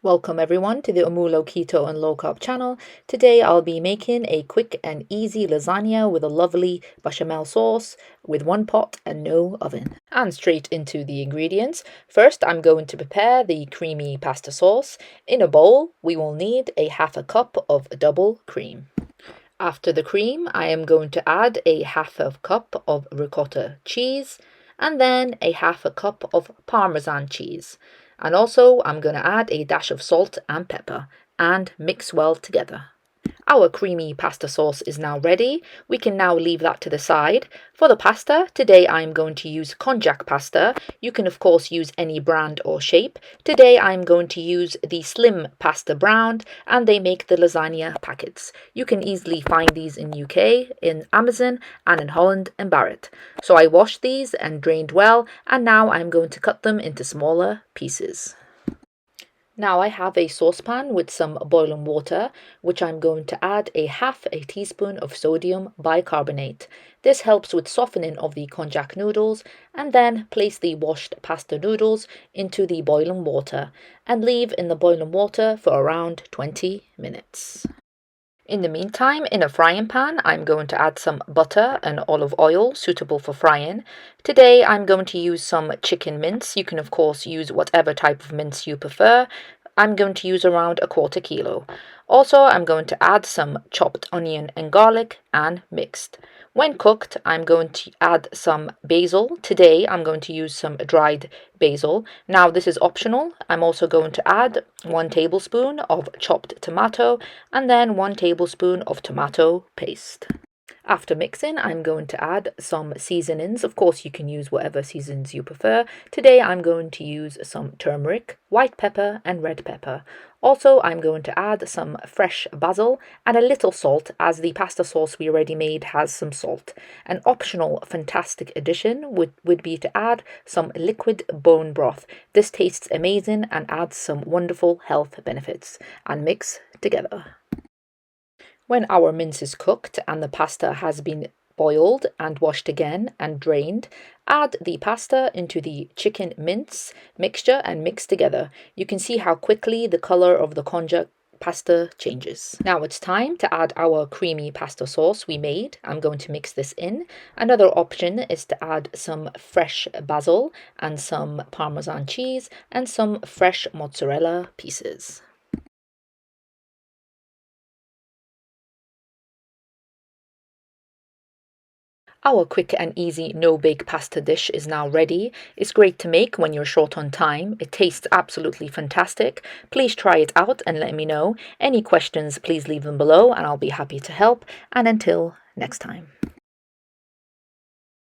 Welcome everyone to the Amoolah Keto and Low Carb channel. Today I'll be making a quick and easy lasagna with a lovely bechamel sauce with one pot and no oven. And straight into the ingredients. First I'm going to prepare the creamy pasta sauce. In a bowl we will need a half a cup of double cream. After the cream I am going to add a half a cup of ricotta cheese and then a half a cup of Parmesan cheese. And also I'm going to add a dash of salt and pepper and mix well together. Our creamy pasta sauce is now ready. We can now leave that to the side. For the pasta, today I am going to use konjac pasta. You can of course use any brand or shape. Today I am going to use the slim pasta brand and they make the lasagna packets. You can easily find these in UK, in Amazon and in Holland and Barrett. So I washed these and drained well and now I'm going to cut them into smaller pieces. Now I have a saucepan with some boiling water, which I'm going to add a half a teaspoon of sodium bicarbonate. This helps with softening of the konjac noodles, and then place the washed pasta noodles into the boiling water and leave in the boiling water for around 20 minutes. In the meantime, in a frying pan, I'm going to add some butter and olive oil suitable for frying. Today, I'm going to use some chicken mince. You can, of course, use whatever type of mince you prefer. I'm going to use around 1/4 kilo. Also, I'm going to add some chopped onion and garlic and mixed. When cooked, I'm going to add some basil. Today, I'm going to use some dried basil. Now, this is optional. I'm also going to add 1 tablespoon of chopped tomato and then 1 tablespoon of tomato paste. After mixing, I'm going to add some seasonings. Of course, you can use whatever seasonings you prefer. Today, I'm going to use some turmeric, white pepper, and red pepper. Also, I'm going to add some fresh basil and a little salt, as the pasta sauce we already made has some salt. An optional fantastic addition would be to add some liquid bone broth. This tastes amazing and adds some wonderful health benefits. And mix together. When our mince is cooked and the pasta has been boiled and washed again and drained, add the pasta into the chicken mince mixture and mix together. You can see how quickly the color of the konjac pasta changes. Now it's time to add our creamy pasta sauce we made. I'm going to mix this in. Another option is to add some fresh basil and some Parmesan cheese and some fresh mozzarella pieces. Our quick and easy no-bake pasta dish is now ready. It's great to make when you're short on time. It tastes absolutely fantastic. Please try it out and let me know. Any questions, please leave them below and I'll be happy to help. And until next time.